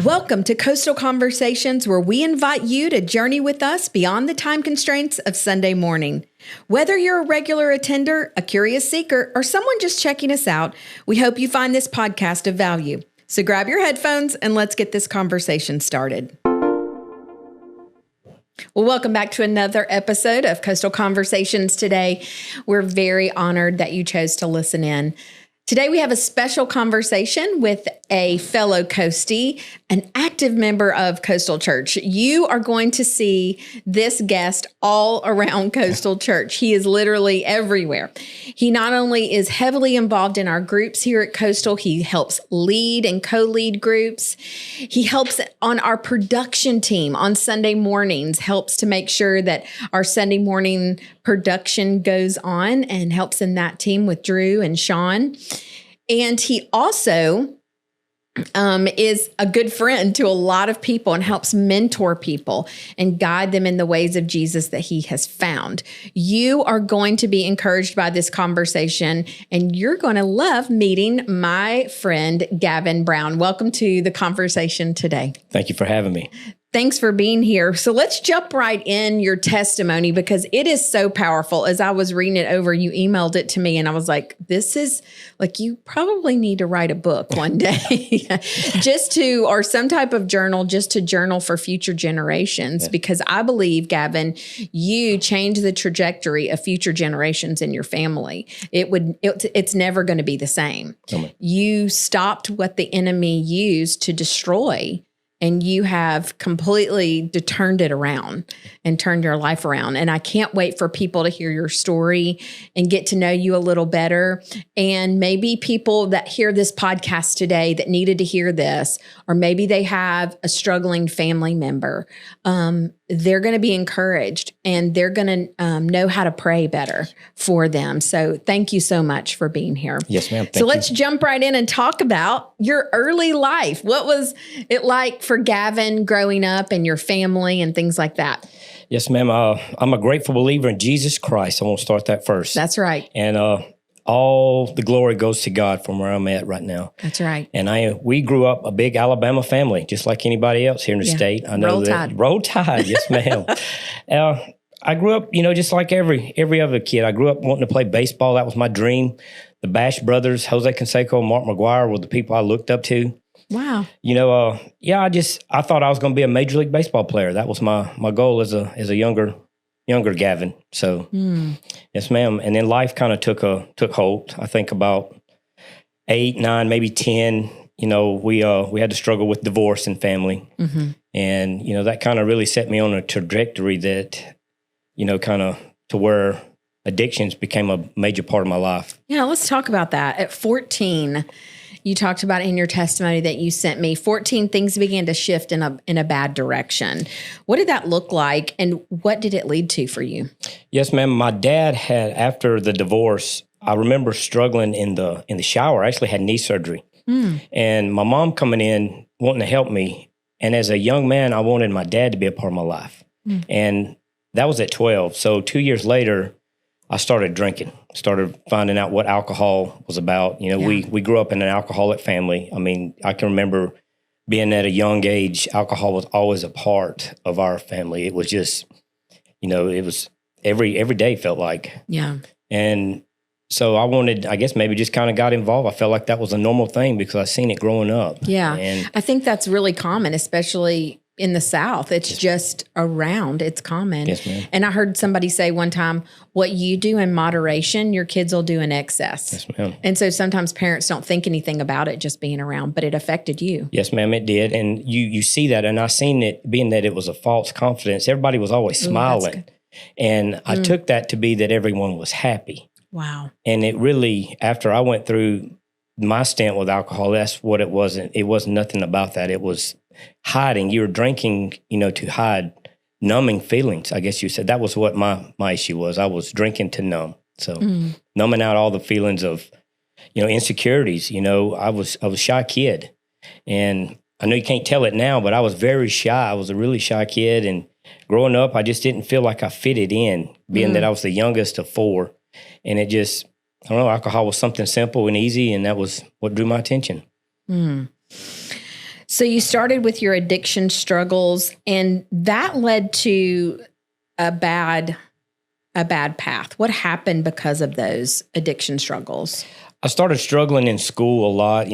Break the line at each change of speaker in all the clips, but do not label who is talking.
Welcome to Coastal Conversations, where we invite you to journey with us beyond the time constraints of Sunday morning. Whether you're a regular attender, a curious seeker, or someone just checking us out, we hope you find this podcast of value. So grab your headphones and let's get this conversation started. Well, welcome back to another episode of Coastal Conversations today. We're very honored that you chose to listen in. Today, we have a special conversation with a fellow Coastie, an active member of Coastal Church. You are going to see this guest all around Coastal Church. He is literally everywhere. He not only is heavily involved in our groups here at Coastal, he helps lead and co-lead groups. He helps on our production team on Sunday mornings, helps to make sure that our Sunday morning production goes on and helps in that team with Drew and Sean. And he also is a good friend to a lot of people and helps mentor people and guide them in the ways of Jesus that he has found. You are going to be encouraged by this conversation, and you're going to love meeting my friend, Gavin Brown. Welcome to the conversation today.
Thank you for having me.
Thanks for being here. So let's jump right in your testimony because it is so powerful. As I was reading it over, you emailed it to me and I was like, this is like, you probably need to write a book one day or some type of journal, just to journal for future generations. Yeah. Because I believe, Gavin, you changed the trajectory of future generations in your family. It's never going to be the same. You stopped what the enemy used to destroy, and you have completely turned it around and turned your life around. And I can't wait for people to hear your story and get to know you a little better. And maybe people that hear this podcast today that needed to hear this, or maybe they have a struggling family member, they're going to be encouraged and they're going to know how to pray better for them. So thank you so much for being here.
Yes, ma'am.
So let's jump right in and talk about your early life. What was it like for Gavin growing up and your family and things like that?
Yes, ma'am. I'm a grateful believer in Jesus Christ. I want to start that first.
That's right.
And all the glory goes to God from where I'm at right now.
That's right.
And we grew up a big Alabama family, just like anybody else here in the state. I know
Roll
that.
Tide.
Roll Tide, yes, ma'am. I grew up, just like every other kid. I grew up wanting to play baseball. That was my dream. The Bash brothers, Jose Canseco and Mark McGuire, were the people I looked up to.
Wow.
I thought I was going to be a Major League Baseball player. That was my goal as a younger Gavin. So, yes, ma'am. And then life kind of took hold. I think about 8, 9, maybe 10. We had to struggle with divorce and family, and that kind of really set me on a trajectory that, kind of to where addictions became a major part of my life.
Yeah, let's talk about that. At 14. You talked about in your testimony that you sent me, 14 things began to shift in a bad direction. What did that look like, and what did it lead to for you? Yes,
ma'am. My dad had, after the divorce, I remember struggling in the shower. I actually had knee surgery. And my mom coming in wanting to help me. And as a young man, I wanted my dad to be a part of my life. And that was at 12. So 2 years later, I started drinking, started finding out what alcohol was about. We grew up in an alcoholic family. I mean, I can remember being at a young age, alcohol was always a part of our family. It was just, it was every day felt like.
Yeah.
And so I guess maybe just kind of got involved. I felt like that was a normal thing because I seen it growing up.
Yeah.
And
I think that's really common, especially in the South. It's just around. It's common.
Yes, ma'am.
And I heard somebody say one time, what you do in moderation, your kids will do in excess.
Yes, ma'am.
And so sometimes parents don't think anything about it just being around, but it affected you.
Yes, ma'am, it did. And you see that. And I seen it being that it was a false confidence. Everybody was always smiling. And I took that to be that everyone was happy.
Wow.
And it really, after I went through my stint with alcohol, that's what it wasn't. It wasn't nothing about that. It was hiding. You were drinking, to hide numbing feelings. I guess you said that was what my issue was. I was drinking to numb. So numbing out all the feelings of, insecurities. I was a shy kid, and I know you can't tell it now, but I was very shy. I was a really shy kid, and growing up, I just didn't feel like I fitted in, being that I was the youngest of 4, and it just, I don't know, alcohol was something simple and easy, and that was what drew my attention.
So you started with your addiction struggles, and that led to a bad path. What happened because of those addiction struggles?
I started struggling in school a lot.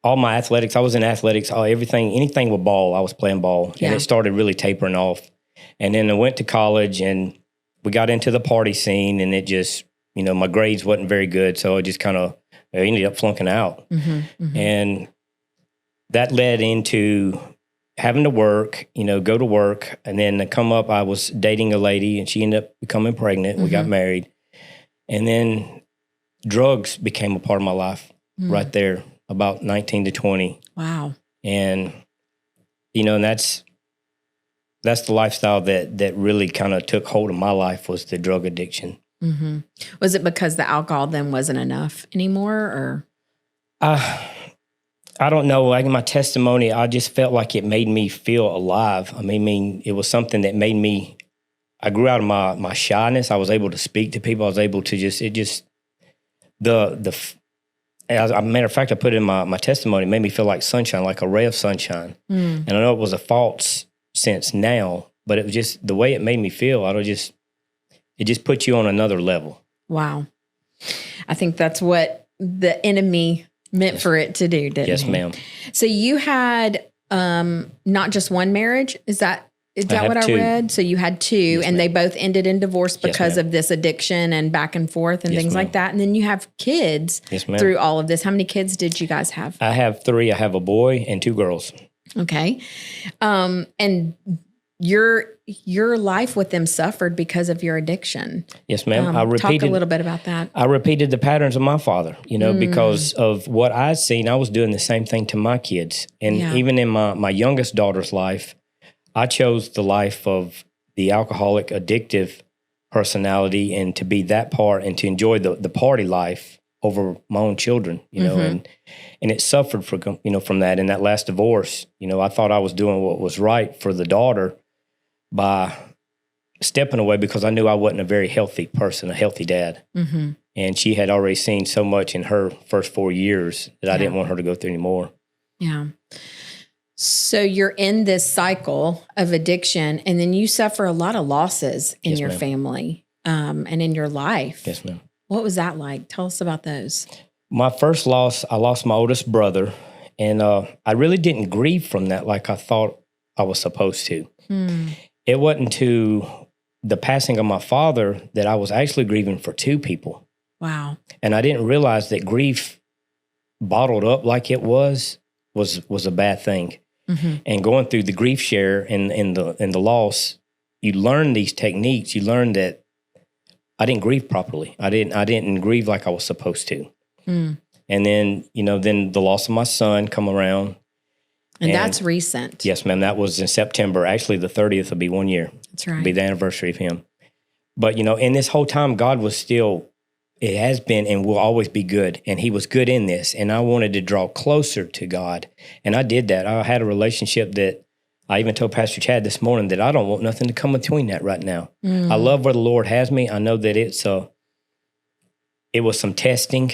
All my athletics, I was in athletics, anything with ball, I was playing ball.
Yeah.
And it started really tapering off. And then I went to college and we got into the party scene, and it just, my grades wasn't very good. So I ended up flunking out.
Mm-hmm, mm-hmm.
And that led into having to work, go to work. And then to come up, I was dating a lady and she ended up becoming pregnant. Mm-hmm. We got married. And then drugs became a part of my life right there, about 19 to 20.
Wow.
And, and that's the lifestyle that really kind of took hold of my life, was the drug addiction.
Mm-hmm. Was it because the alcohol then wasn't enough anymore, or?
I don't know. Like in my testimony, I just felt like it made me feel alive. I mean, it was something that made me, I grew out of my shyness. I was able to speak to people. I was able to as a matter of fact, I put it in my testimony, it made me feel like sunshine, like a ray of sunshine. And I know it was a false sense now, but it was just the way it made me feel. It just put you on another level.
Wow. I think that's what the enemy meant for it to do, didn't it?
Yes, ma'am.
So you had not just one marriage. Is that what
two.
I read? So you had two,
yes,
and
ma'am.
they both ended in divorce because
yes,
of this addiction and back and forth and
yes,
things
ma'am.
like that. And then you have kids through all of this. How many kids did you guys have?
I have 3. I have a boy and 2 girls.
Okay. And your life with them suffered because of your addiction.
Yes, ma'am.
Talk a little bit about that.
I repeated the patterns of my father, because of what I'd seen. I was doing the same thing to my kids. And even in my youngest daughter's life, I chose the life of the alcoholic, addictive personality, and to be that part and to enjoy the party life over my own children, and it suffered from that. In that last divorce, I thought I was doing what was right for the daughter by stepping away, because I knew I wasn't a very healthy person, a healthy dad.
Mm-hmm.
And she had already seen so much in her first 4 years that I didn't want her to go through anymore.
Yeah. So you're in this cycle of addiction, and then you suffer a lot of losses in your family and in your life.
Yes, ma'am.
What was that like? Tell us about those.
My first loss, I lost my oldest brother, and I really didn't grieve from that like I thought I was supposed to. It wasn't to the passing of my father that I was actually grieving for 2 people.
Wow. And
I didn't realize that grief bottled up like it was a bad thing. Mm-hmm. And going through the grief share and the loss, you learn these techniques. You learn that I didn't grieve properly. I didn't grieve like I was supposed to. And then, then the loss of my son come around.
And that's recent.
Yes, ma'am. That was in September. Actually, the 30th will be 1 year.
That's right.
It'll be the anniversary of him. But, in this whole time, God was still, it has been and will always be good. And he was good in this. And I wanted to draw closer to God. And I did that. I had a relationship that I even told Pastor Chad this morning that I don't want nothing to come between that right now. I love where the Lord has me. I know that it was some testing.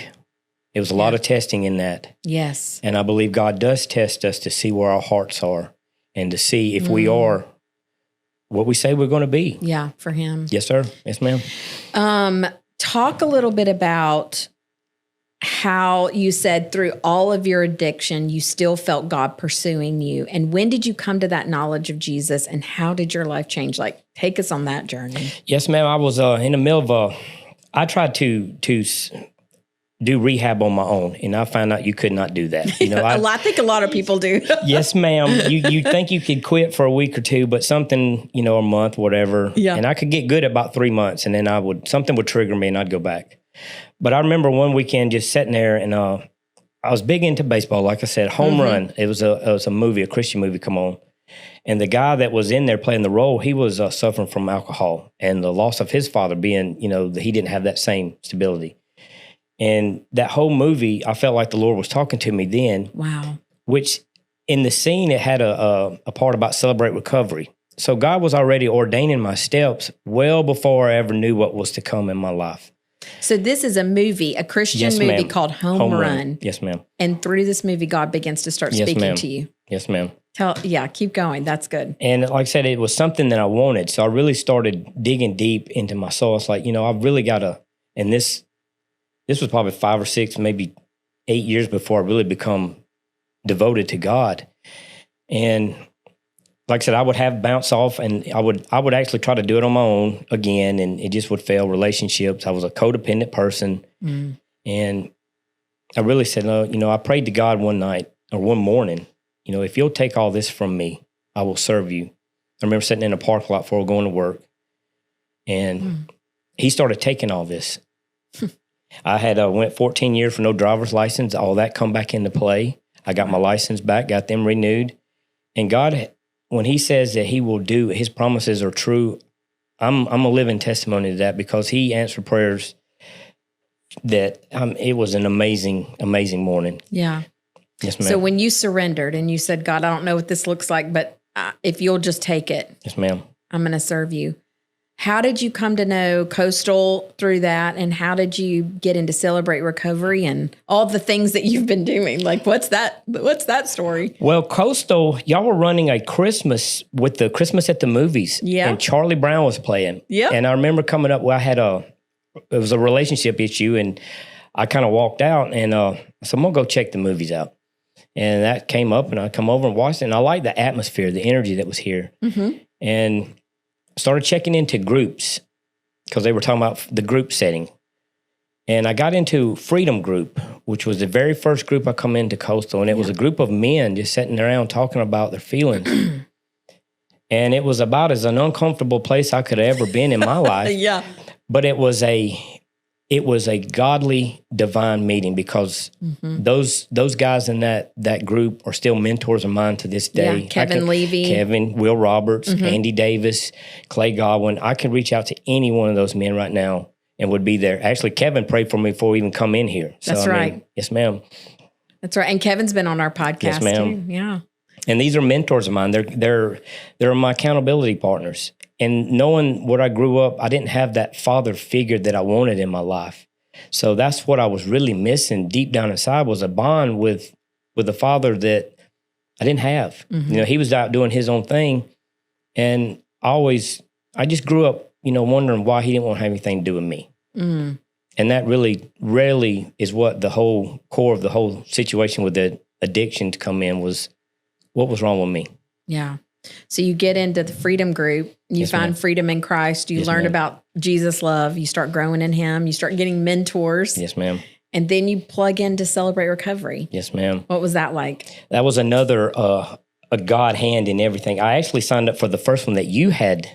It was a lot of testing in that.
Yes.
And I believe God does test us to see where our hearts are and to see if we are what we say we're going to be.
Yeah, for him.
Yes, sir. Yes, ma'am.
Talk a little bit about how you said through all of your addiction, you still felt God pursuing you. And when did you come to that knowledge of Jesus, and how did your life change? Like, take us on that journey.
Yes, ma'am. I was in the middle of I tried to do rehab on my own, and I found out you could not do that.
I think a lot of people do.
Yes, ma'am. You think you could quit for a week or 2, but something, a month, whatever.
Yeah.
And I could get good at about 3 months, and then something would trigger me, and I'd go back. But I remember one weekend just sitting there, and I was big into baseball. Like I said, Home Run. It was a movie, a Christian movie, come on. And the guy that was in there playing the role, he was suffering from alcohol and the loss of his father being, he didn't have that same stability. And that whole movie, I felt like the Lord was talking to me then.
Wow.
Which in the scene, it had a part about celebrate recovery. So God was already ordaining my steps well before I ever knew what was to come in my life.
So this is a movie, a Christian
Yes,
movie
ma'am.
called Home Run.
Yes, ma'am.
And through this movie, God begins to start
Yes,
speaking
ma'am.
to you.
Yes, ma'am.
Keep going. That's good.
And like I said, it was something that I wanted. So I really started digging deep into my soul. It's like, I've really got to, and this was probably 5 or 6, maybe 8 years before I really become devoted to God. And like I said, I would have bounce off, and I would actually try to do it on my own again, and it just would fail. Relationships. I was a codependent person. And I really said, no, I prayed to God one night or one morning, if you'll take all this from me, I will serve you. I remember sitting in a parking lot before going to work, and he started taking all this. I had went 14 years for no driver's license. All that come back into play. I got my license back, got them renewed. And God, when he says that he will do, his promises are true, I'm a living testimony to that, because he answered prayers that it was an amazing, amazing morning.
Yeah.
Yes, ma'am.
So when you surrendered and you said, God, I don't know what this looks like, but if you'll just take it.
Yes, ma'am.
I'm going to serve you. How did you come to know Coastal through that? And how did you get into Celebrate Recovery and all the things that you've been doing? Like, what's that story?
Well, Coastal, y'all were running a Christmas with the Christmas at the movies.
Yeah.
And Charlie Brown was playing.
Yeah.
And I remember coming up, it was a relationship issue, and I kind of walked out, and I said, I'm going to go check the movies out. And that came up, and I come over and watched it, and I liked the atmosphere, the energy that was here. And started checking into groups, because they were talking about the group setting. And I got into Freedom Group, which was the very first group I come into Coastal, and it was a group of men just sitting around talking about their feelings. And it was about as an uncomfortable place I could have ever been in my life.
Yeah.
But it was a godly, divine meeting, because those guys in that group are still mentors of mine to this day.
Yeah, Kevin Levy.
Will Roberts, Andy Davis, Clay Godwin. I could reach out to any one of those men right now and would be there. Actually, Kevin prayed for me before we even come in here. So,
That's right.
Yes, ma'am.
That's right. And Kevin's been on our podcast
Yes, ma'am.
too. Yeah.
And these are mentors of mine. They're my accountability partners. And knowing where I grew up, I didn't have that father figure that I wanted in my life. So that's what I was really missing deep down inside, was a bond with a father that I didn't have. He was out doing his own thing. And I just grew up, wondering why he didn't want to have anything to do with me. And that really is what the whole core of the whole situation with the addiction to come in was, what was wrong with me? Yeah.
So you get into the Freedom Group, you find freedom in Christ, you learn about Jesus' love, you start growing in him, you start getting mentors.
Yes, ma'am.
And then you plug in to Celebrate Recovery.
Yes, ma'am.
What was that like?
That was another a God hand in everything. I actually signed up for the first one that you had.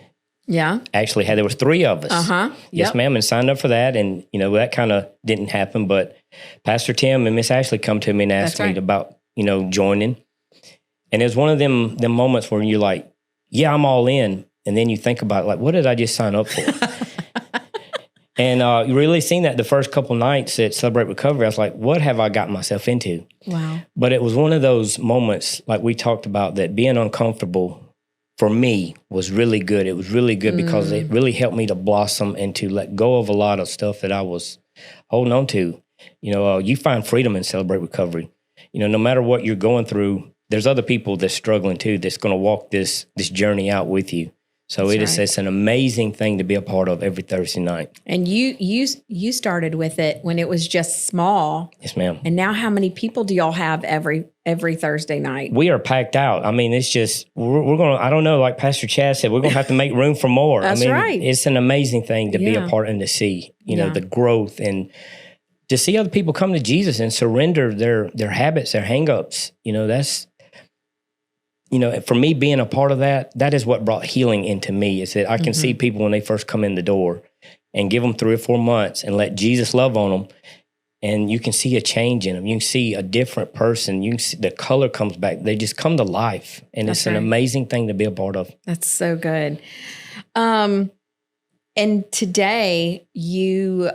Yeah.
Actually had. There was 3 of us. Yes, ma'am. And signed up for that. And, that kind of didn't happen. But Pastor Tim and Miss Ashley come to me and asked me about, joining. And it was one of them moments where you're like, yeah, I'm all in. And then you think about, like, what did I just sign up for? And you really seen that the first couple nights at Celebrate Recovery. I was like, what have I got myself into?
Wow.
But it was one of those moments, like we talked about, that being uncomfortable for me was really good. It was really good because it really helped me to blossom and to let go of a lot of stuff that I was holding on to. You find freedom in Celebrate Recovery. No matter what you're going through, there's other people that's struggling too, that's going to walk this journey out with you. So it's an amazing thing to be a part of every Thursday night. And
you started with it when it was just small.
Yes, ma'am.
And now how many people do y'all have every Thursday night?
We are packed out. I mean, it's just, we're going to, I don't know, like Pastor Chad said, we're going to have to make room for more.
That's right.
It's an amazing thing to be a part and to see, the growth and to see other people come to Jesus and surrender their habits, their hang-ups. That's, for me being a part of that is what brought healing into me, is that I can see people when they first come in the door and give them 3 or 4 months and let Jesus love on them. And you can see a change in them. You can see a different person. You can see the color comes back. They just come to life. And it's an amazing thing to be a part of.
That's so good. And today you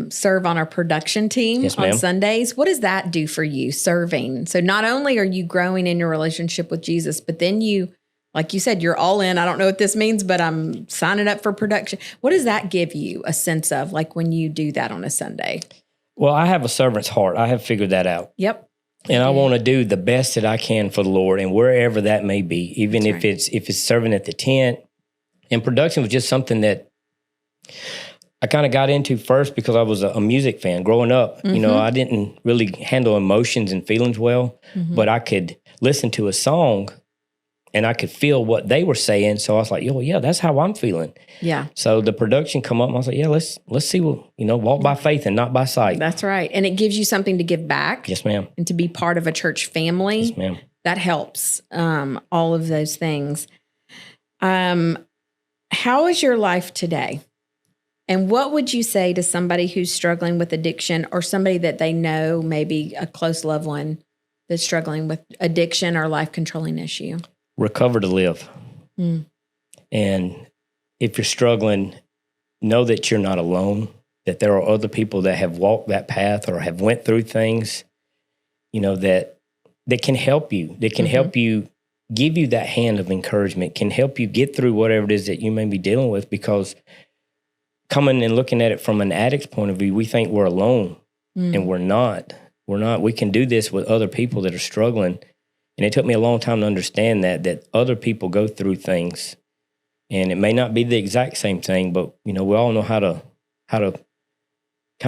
serve on our production team on Sundays. What does that do for you, serving? So not only are you growing in your relationship with Jesus, but then you like you said, you're all in. I don't know what this means, but I'm signing up for production. What does that give you a sense of, like when you do that on a Sunday?
Well, I have a servant's heart. I have figured that out.
Yep.
And I want to do the best that I can for the Lord, and wherever that may be, even if it's serving at the tent. And production was just something that I kind of got into first because I was a music fan growing up. You know, I didn't really handle emotions and feelings well, but I could listen to a song and I could feel what they were saying. So I was like, yeah, that's how I'm feeling.
Yeah.
So the production come up and I was like, yeah, let's see what, walk by faith and not by sight.
That's right. And it gives you something to give back.
Yes, ma'am.
And to be part of a church family.
Yes, ma'am.
That helps. All of those things. How is your life today? And what would you say to somebody who's struggling with addiction, or somebody that they know, maybe a close loved one that's struggling with addiction or life-controlling issue?
Recover to live. And if you're struggling, know that you're not alone, that there are other people that have walked that path or have went through things, that can help you, that can help you, give you that hand of encouragement, can help you get through whatever it is that you may be dealing with. Because coming and looking at it from an addict's point of view, we think we're alone, and we're not. We're not. We can do this with other people that are struggling. And it took me a long time to understand that other people go through things, and it may not be the exact same thing, but we all know how to kind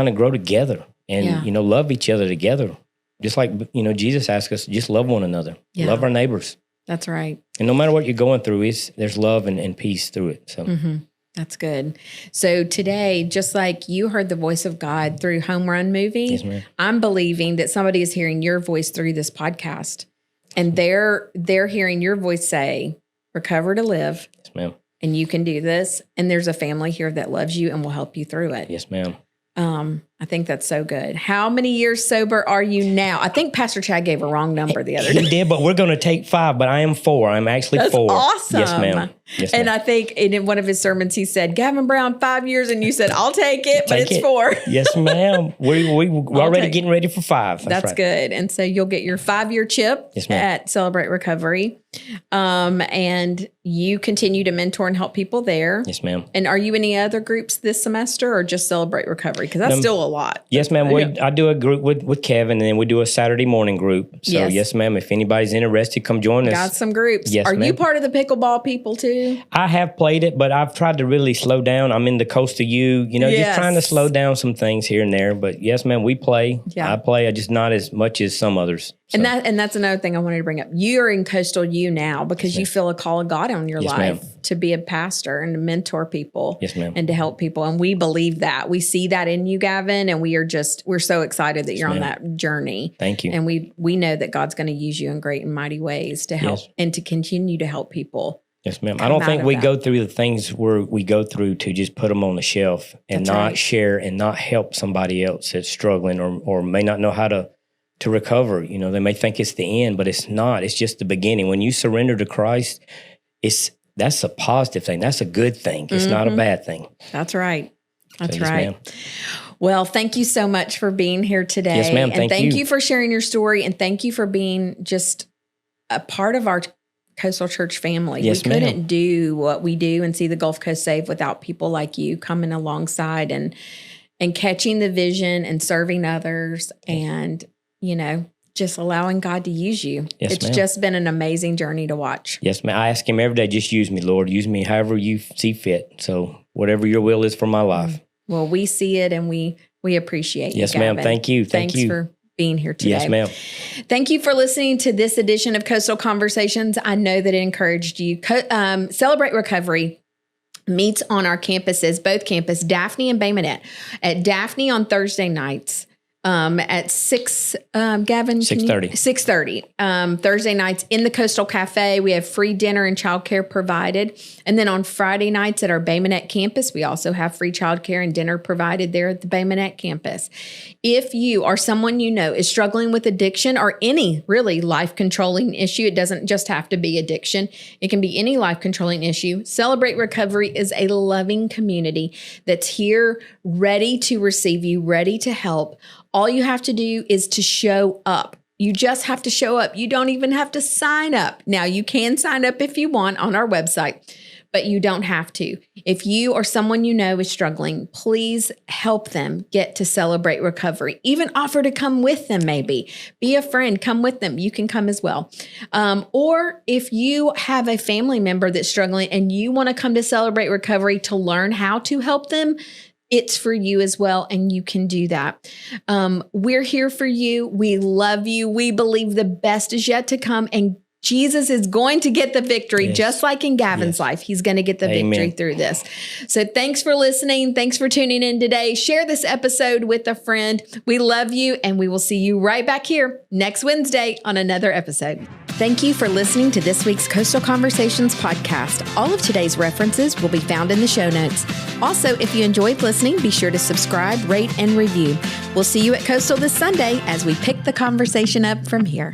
of grow together and love each other together. Just like Jesus asked us, just love one another, love our neighbors. That's right. And no matter what you're going through, there's love and peace through it. So.
That's good. So today, just like you heard the voice of God through Home Run movie,
yes,
I'm believing that somebody is hearing your voice through this podcast, and they're hearing your voice say, "Recover to live."
Yes, ma'am.
And you can do this. And there's a family here that loves you and will help you through it.
Yes, ma'am.
I think that's so good. How many years sober are you now? I think Pastor Chad gave a wrong number the other day.
He did, but we're going to take 5, but I am 4. I'm actually
That's
4.
Awesome.
Yes, ma'am. Yes, ma'am.
And I think in one of his sermons, he said, Gavin Brown, 5 years. And you said, I'll take it, but it's 4.
Yes, ma'am. We're already getting ready for 5.
That's
right.
Good. And so you'll get your 5-year chip at Celebrate Recovery. And you continue to mentor and help people there.
Yes, ma'am.
And are you in any other groups this semester, or just Celebrate Recovery? Because that's still a lot.
Yes, ma'am. I do a group with Kevin, and then we do a Saturday morning group. So yes, ma'am. If anybody's interested, come join us.
Got some groups.
Yes,
are
ma'am.
you part of the pickleball people too?
I have played it, but I've tried to really slow down. I'm in the Coastal U, just trying to slow down some things here and there. But yes, ma'am, we play. Yeah. I play. I just not as much as some others. So.
And that's another thing I wanted to bring up. You're in Coastal U now because you feel a call of God on your life to be a pastor and to mentor people.
Yes, ma'am.
And to help people. And we believe that. We see that in you, Gavin, and we're so excited that you're on that journey.
Thank you.
And we know that God's going to use you in great and mighty ways to help and to continue to help people.
Yes, ma'am. I don't think we go through the things where we go through to just put them on the shelf and not share and not help somebody else that's struggling or may not know how to recover. They may think it's the end, but it's not. It's just the beginning. When you surrender to Christ, that's a positive thing. That's a good thing. It's not a bad thing.
That's right. That's
yes,
right.
Ma'am.
Well, thank you so much for being here today.
Yes, ma'am.
And thank you for sharing your story, and thank you for being just a part of our Coastal Church family.
Yes,
we couldn't do what we do and see the Gulf Coast saved without people like you coming alongside and catching the vision and serving others and, just allowing God to use you.
Yes,
it's
ma'am.
just been an amazing journey to watch.
Yes, ma'am. I ask him every day, just use me, Lord. Use me however you see fit. So whatever your will is for my life.
Well, we see it and we appreciate you,
Yes, ma'am.
Gavin.
Thank you.
Thanks for being here today.
Yes, ma'am.
Thank you for listening to this edition of Coastal Conversations. I know that it encouraged you. Celebrate Recovery meets on our campuses, both campus, Daphne and Bay Minette. At Daphne on Thursday nights at 6, Gavin?
6:30.
6:30. Thursday nights in the Coastal Cafe. We have free dinner and childcare provided. And then on Friday nights at our Bay Minette campus, we also have free childcare and dinner provided there at the Bay Minette campus. If you or someone you know is struggling with addiction or any really life-controlling issue, it doesn't just have to be addiction. It can be any life-controlling issue. Celebrate Recovery is a loving community that's here ready to receive you, ready to help. All you have to do is to show up. You just have to show up. You don't even have to sign up. Now, you can sign up if you want on our website, but you don't have to. If you or someone you know is struggling, please help them get to Celebrate Recovery. Even offer to come with them, maybe. Be a friend, come with them. You can come as well. Or if you have a family member that's struggling and you want to come to Celebrate Recovery to learn how to help them, it's for you as well, and you can do that. We're here for you. We love you. We believe the best is yet to come, and Jesus is going to get the victory, just like in Gavin's life. He's going to get the victory through this. So thanks for listening. Thanks for tuning in today. Share this episode with a friend. We love you, and we will see you right back here next Wednesday on another episode. Thank you for listening to this week's Coastal Conversations podcast. All of today's references will be found in the show notes. Also, if you enjoyed listening, be sure to subscribe, rate, and review. We'll see you at Coastal this Sunday as we pick the conversation up from here.